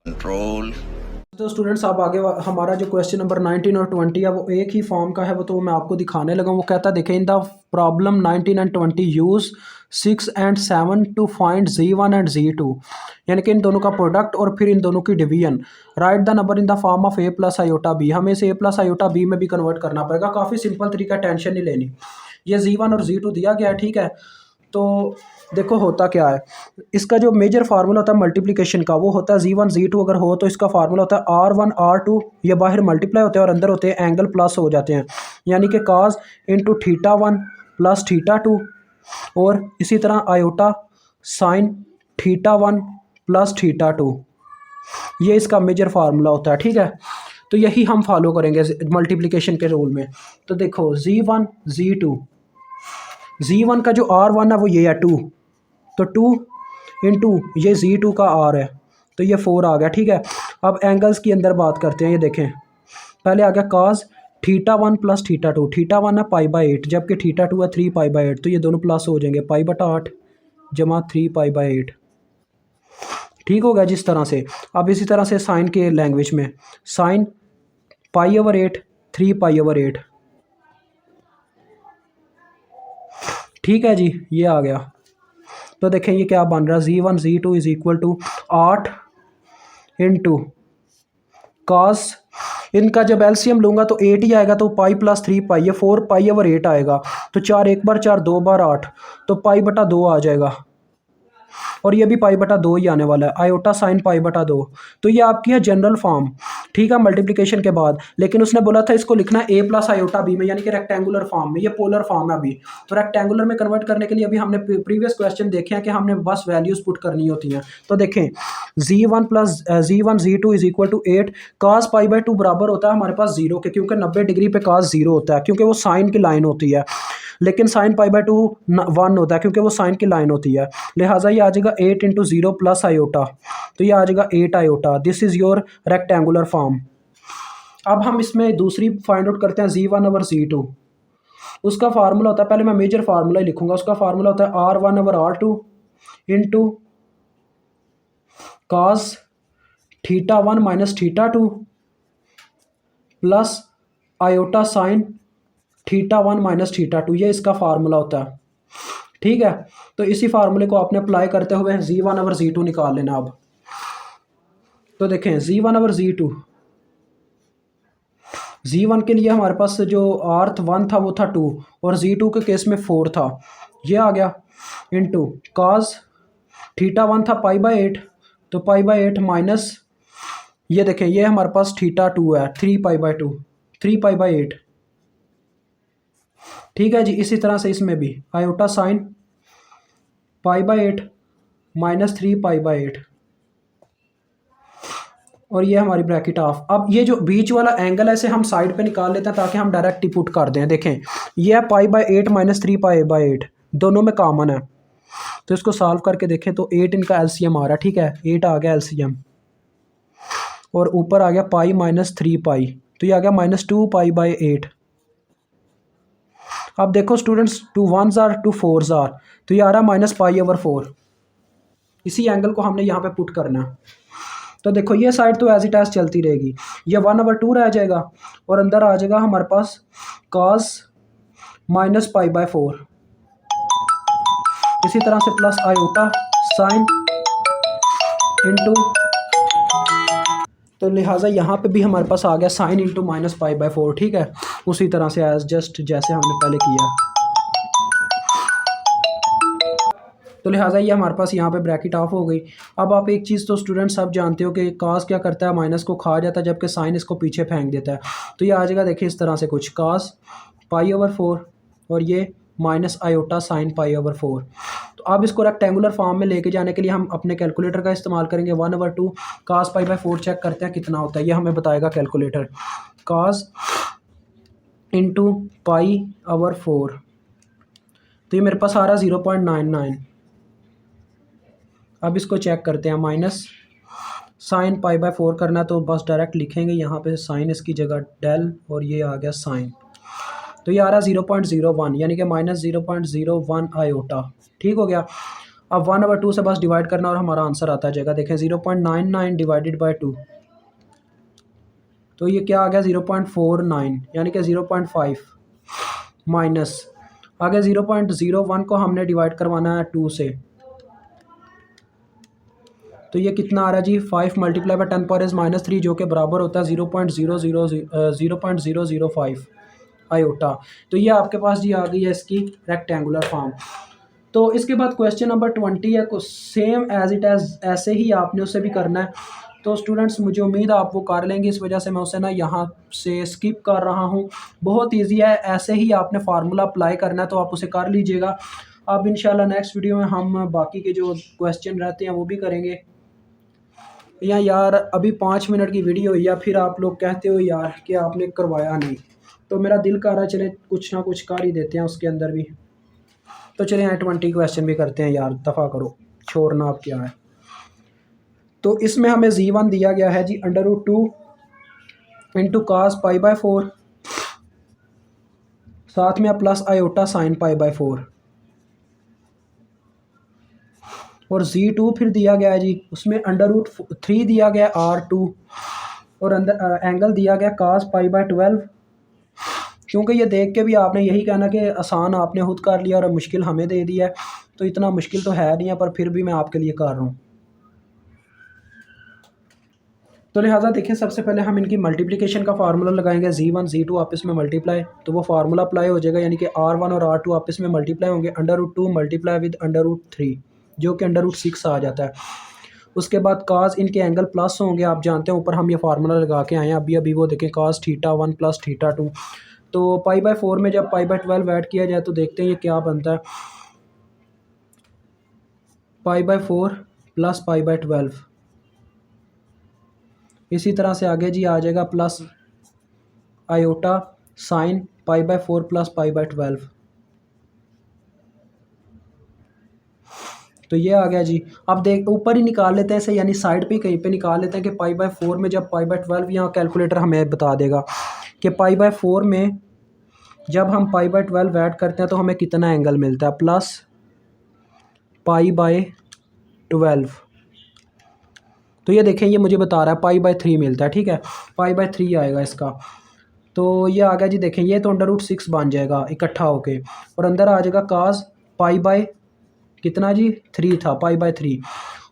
Control. तो students आप आगे हमारा जो क्वेश्चन नंबर 19 और 20 है वो एक ही फॉर्म का है, वो तो मैं आपको दिखाने लगा। वो कहता है देखें, in the problem 19 and 20 use 6 and 7 to find Z1 and Z2, यानी कि इन दोनों का प्रोडक्ट और फिर इन दोनों की division. Write the number in the form of a plus iota b. हमें इसे a प्लस आयोटा बी में भी कन्वर्ट करना पड़ेगा। काफ़ी सिंपल तरीका, टेंशन नहीं लेनी। ये Z1 और Z2 दिया गया है, ठीक है। तो देखो होता क्या है, इसका जो मेजर फार्मूला होता है मल्टीप्लिकेशन का, वो होता है Z1 Z2 अगर हो तो इसका फार्मूला होता है R1 R2। ये बाहर मल्टीप्लाई होते हैं और अंदर होते हैं एंगल प्लस हो जाते हैं, यानी कि काज इंटू θ1 प्लस θ2, और इसी तरह आयोटा साइन θ1 प्लस θ2। ये इसका मेजर फार्मूला होता है, ठीक है। तो यही हम फॉलो करेंगे मल्टीप्लिकेशन के रूल में। तो देखो Z1 का जो R1 है वो ये है 2, तो 2 इंटू ये Z2 का R है, तो ये 4 आ गया, ठीक है। अब एंगल्स की अंदर बात करते हैं। ये देखें, पहले आ गया काज θ1 प्लस θ2। θ1 है π/8 जबकि θ2 है 3π/8, तो ये दोनों प्लस हो जाएंगे, π/8 जमा 3π/8। ठीक हो गया जिस तरह से। अब इसी तरह से साइन के लैंग्वेज में, साइन π/8 3π/8। ठीक है जी, ये आ गया। तो देखें ये क्या बन रहा है, Z1 Z2 is equal to 8 into cos, इनका जब एलसीएम लूँगा तो 8 ही आएगा, तो पाई प्लस 3 पाई, ये 4π/8 आएगा। तो 4 एक बार 4 2 बार 8, तो π/2 आ जाएगा, और ये भी π/2 ही आने वाला है, आयोटा साइन π/2। तो ये आपकी है जनरल फॉर्म, ठीक है, मल्टीप्लिकेशन के बाद। लेकिन उसने बोला था इसको लिखना है a प्लस आयोटा बी में, यानी कि रेक्टेंगुलर फॉर्म में। ये पोलर फॉर्म है अभी, तो रेक्टेंगुलर में कन्वर्ट करने के लिए अभी हमने प्रीवियस क्वेश्चन देखे हैं कि हमने बस वैल्यूज पुट करनी होती हैं। तो देखें Z1 Z2 is equal to 8, कास π/2 बराबर होता है हमारे पास 0 के, क्योंकि 90 डिग्री पे कास 0 होता है, क्योंकि वो साइन की लाइन होती है। लेकिन साइन π/2 1 होता है, क्योंकि वो साइन की लाइन होती है। लिहाजा ये आ जाएगा 8 इंटू 0 प्लस आयोटा, तो ये आ जाएगा 8 iota. This is your rectangular form. अब हम इसमें दूसरी फाइंड आउट करते हैं Z1 ओवर Z2। उसका फार्मूला होता है, पहले मैं मेजर फार्मूला ही लिखूंगा। उसका फार्मूला होता है R1 over R2 into cos θ1 minus θ2 plus iota sine θ1 minus θ2। ये इसका फार्मूला होता है, ठीक है। तो इसी फार्मूले को आपने अप्लाई करते हुए Z1 ओवर Z2 निकाल लेना। अब तो देखें Z1 ओवर Z1 के लिए हमारे पास जो अर्थ 1 था वो था 2, और Z2 के केस में 4 था। ये आ गया इंटू काज θ1 था π/8, तो π/8 माइनस, ये देखें ये हमारे पास θ2 है 3π/2 3π/8, ठीक है जी। इसी तरह से इसमें भी आयोटा साइन π/8 माइनस 3π/8, और ये हमारी ब्रैकेट ऑफ। अब ये जो बीच वाला एंगल है इसे हम साइड पे निकाल लेते हैं ताकि हम डायरेक्ट ही पुट कर दें। देखें ये है π/8 माइनस 3π/8, दोनों में कॉमन है। तो इसको सॉल्व करके देखें तो 8 इनका एलसीएम आ रहा है, ठीक है, 8 आ गया एलसीएम, और ऊपर आ गया पाई माइनस 3 पाई, तो ये आ गया -2π/8। अब देखो students, 2 1s are 2 4s are, तो ये आ रहा है -π/4। इसी एंगल को हमने यहाँ पे पुट करना है। तो देखो ये साइड तो एज इट एज चलती रहेगी, ये 1/2 रह जाएगा, और अंदर आ जाएगा हमारे पास cos -π/4। इसी तरह से प्लस आयोटा साइन इंटू, तो लिहाजा यहाँ पे भी हमारे पास आ गया साइन इंटू -π/4, ठीक है। उसी तरह से एज जस्ट जैसे हमने पहले किया। तो लिहाजा ये हमारे पास यहाँ पे ब्रैकेट ऑफ हो गई। अब आप एक चीज़ तो स्टूडेंट सब जानते हो कि कास क्या करता है, माइनस को खा जाता है, जबकि साइन इसको पीछे फेंक देता है। तो ये आ जाएगा देखिए इस तरह से कुछ, कास π/4 और ये माइनस आयोटा साइन π/4। तो अब इसको रेक्टेंगुलर फॉर्म में लेके जाने के लिए हम अपने कैलकुलेटर का इस्तेमाल करेंगे। 1/2 कास π/4 चेक करते हैं कितना होता है, ये हमें बताएगा कैलकुलेटर। कास इंटू π/4, तो ये मेरे पास आ रहा है 0.99। अब इसको चेक करते हैं, माइनस साइन π/4 करना है तो बस डायरेक्ट लिखेंगे यहाँ पे साइन इसकी जगह डेल, और ये आ गया साइन, तो ये आ रहा है 0.01, यानी कि -0.01 आयोटा, ठीक हो गया। अब 1/2 से बस डिवाइड करना और हमारा आंसर आता जाएगा। देखें 0.99 डिवाइडेड बाई 2, तो ये क्या आ गया 0.49 यानी कि 0.5 माइनस आगे 0.01 को हमने डिवाइड करवाना है 2 से, तो ये कितना आ रहा है जी 5 मल्टीप्लाई बाई 10⁻³ जो कि बराबर होता है 0.005 आयोटा। तो ये आपके पास जी आ गई है इसकी रेक्टेंगुलर फॉर्म। तो इसके बाद क्वेश्चन नंबर 20 है, को सेम एज इट एज ऐसे ही आपने उसे भी करना है। तो स्टूडेंट्स मुझे उम्मीद है आप वो कर लेंगे, इस वजह से मैं उसे ना यहाँ से स्किप कर रहा हूँ। बहुत ईजी है, ऐसे ही आपने फार्मूला अप्लाई करना है, तो आप उसे कर लीजिएगा। अब इंशाल्लाह नेक्स्ट वीडियो में हम बाकी के जो क्वेश्चन रहते हैं वो भी करेंगे। या यार अभी 5 मिनट की वीडियो हुई है, फिर आप लोग कहते हो यार कि आपने करवाया नहीं, तो मेरा दिल कर रहा है चले कुछ ना कुछ कर ही देते हैं उसके अंदर भी। तो चले यहाँ 20 क्वेश्चन भी करते हैं यार, दफ़ा करो, छोड़ना आप क्या है। तो इसमें हमें z1 दिया गया है जी √2 इंटू कास π/4, साथ में प्लस आयोटा साइन π/4, और z2 फिर दिया गया है जी, उसमें √3 दिया गया r2, और अंदर एंगल दिया गया कास π/12। क्योंकि ये देख के भी आपने यही कहना कि आसान आपने खुद कर लिया और मुश्किल हमें दे दिया है, तो इतना मुश्किल तो है नहीं है, पर फिर भी मैं आपके लिए कर रहा हूँ। तो लिहाजा देखिए सबसे पहले हम इनकी मल्टीप्लिकेशन का फार्मूला लगाएंगे, z1 z2 आपस में मल्टीप्लाई, तो वो फार्मूला अप्लाई हो जाएगा, यानी कि r1 और r2 आपस में मल्टीप्लाई होंगे, √2 मल्टीप्लाई विद √3 जो कि √6 आ जाता है। उसके बाद काज इनके एंगल प्लस होंगे, आप जानते हैं ऊपर हम ये फार्मूला लगा के आए हैं अभी अभी, वो देखें काज θ1 प्लस θ2। तो π/4 में जब π/12 ऐड किया जाए तो देखते हैं ये क्या बनता है, π/4 प्लस π/12। इसी तरह से आगे जी आ जाएगा प्लस आयोटा साइन π/4 प्लस π/12। तो ये आ गया जी। अब देख ऊपर ही निकाल लेते हैं इसे, यानी साइड पे कहीं पे निकाल लेते हैं कि π/4 में जब π/12, यहाँ कैलकुलेटर हमें बता देगा कि π/4 में जब हम π/12 ऐड करते हैं तो हमें कितना एंगल मिलता है, प्लस π/12। तो ये देखें ये मुझे बता रहा है π/3 मिलता है, ठीक है, π/3 आएगा इसका। तो ये आ गया जी, देखें ये तो √6 बन जाएगा इकट्ठा होके, और अंदर आ जाएगा काज कितना जी 3 था, π/3,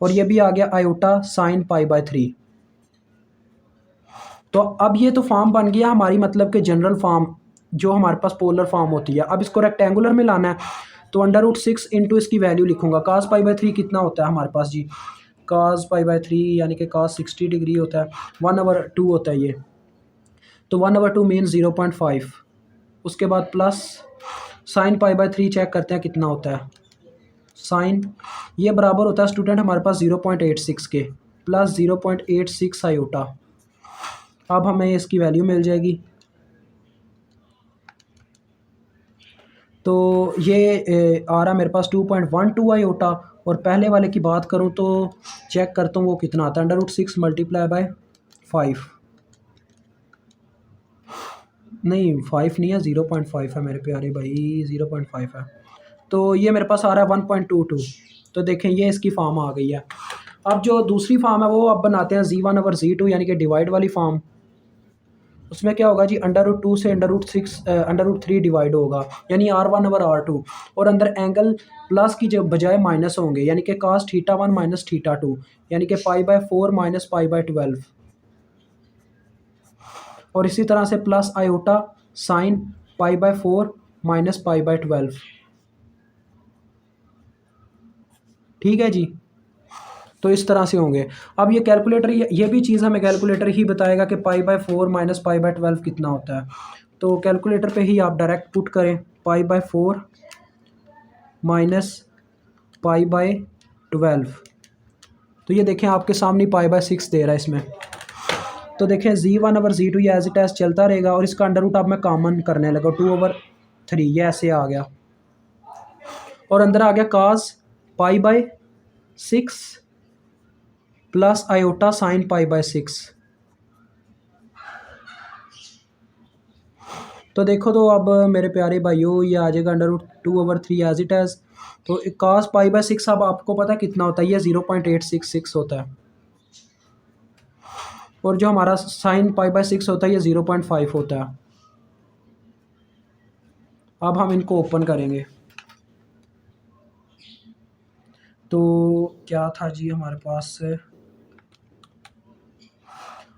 और ये भी आ गया आयोटा साइन π/3। तो अब ये तो फॉर्म बन गया हमारी, मतलब कि जनरल फॉर्म जो हमारे पास पोलर फॉर्म होती है। अब इसको रेक्टेंगुलर में लाना है, तो √6 इंटू इसकी वैल्यू लिखूंगा, काज π/3 कितना होता है हमारे पास जी, काज π/3 यानी कि काज 60 डिग्री होता है, 1/2 होता है ये, तो 1/2 मीन्स 0.5। उसके बाद प्लस साइन π/3 चेक करते हैं कितना होता है, साइन ये बराबर होता है स्टूडेंट हमारे पास 0.86 के, प्लस 0.86 आयोटा। अब हमें इसकी वैल्यू मिल जाएगी। तो ये आ रहा मेरे पास 2.12 आयोटा, और पहले वाले की बात करूं तो चेक करता हूँ वो कितना आता है, √6 मल्टीप्लाई बाय 5, नहीं 5 नहीं है 0.5 है मेरे प्यारे भाई, 0.5 है। तो ये मेरे पास आ रहा है 1.22। तो देखें ये इसकी फॉर्म आ गई है। अब जो दूसरी फॉर्म है वो अब बनाते हैं z1 ओवर z2 यानी कि डिवाइड वाली फॉर्म। उसमें क्या होगा जी √2 से √3 डिवाइड होगा, यानी r1 ओवर r2, और अंदर एंगल प्लस की जो बजाय माइनस होंगे, यानी कि कास θ1 माइनस θ2, यानी कि π/4 माइनस π/12, और इसी तरह से प्लस आयोटा साइन π/4 माइनस π/12। ठीक है जी, तो इस तरह से होंगे। अब ये कैलकुलेटर ये भी चीज़ हमें कैलकुलेटर ही बताएगा कि π/4 माइनस π/12 कितना होता है। तो कैलकुलेटर पे ही आप डायरेक्ट पुट करें, π/4 माइनस π/12, तो ये देखें आपके सामने π/6 दे रहा है इसमें। तो देखें z1 ओवर z2 ये एज इट एज चलता रहेगा, और इसका अंडर रूट अब मैं कॉमन करने लगा 2/3, ये ऐसे आ गया, और अंदर आ गया काज π/6 प्लस आयोटा साइन π/6। तो देखो, तो अब मेरे प्यारे भाइयों ये आ जाएगा √2/3 एज इट एज़। तो cos π/6 अब आपको पता है कितना होता है, ये 0.866 होता है, और जो हमारा sin π/6 होता है ये 0.5 होता है। अब हम इनको ओपन करेंगे, तो क्या था जी हमारे पास।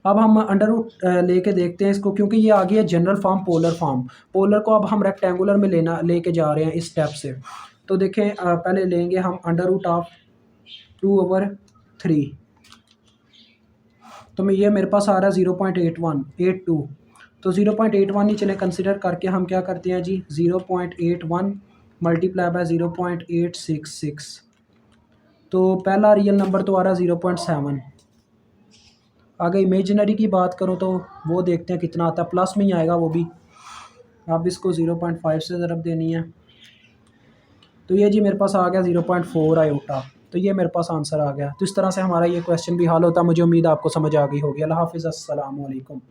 अब हम अंडर रूट लेके देखते हैं इसको, क्योंकि ये आ गया general form, polar form. Polar को अब हम रेक्टेंगुलर में लेके जा रहे हैं इस स्टेप से। तो देखें, पहले लेंगे हम √2/3। तो मैं ये मेरे पास आ रहा है 0.8182। तो 0.81 ही चले कंसिडर करके हम क्या करते हैं जी, 0.81 मल्टीप्लाई बाय 0.866। तो पहला रियल नंबर तो आ रहा है 0.7। आगे इमेजिनरी की बात करूँ तो वो देखते हैं कितना आता है, प्लस में ही आएगा वो भी। अब इसको 0.5 से ज़रब देनी है, तो ये जी मेरे पास आ गया 0.4 आयोटा। तो ये मेरे पास आंसर आ गया। तो इस तरह से हमारा ये क्वेश्चन भी हल होता है। मुझे उम्मीद है आपको समझ आ गई होगी। अल्लाह हाफिज़, अस्सलाम वालेकुम।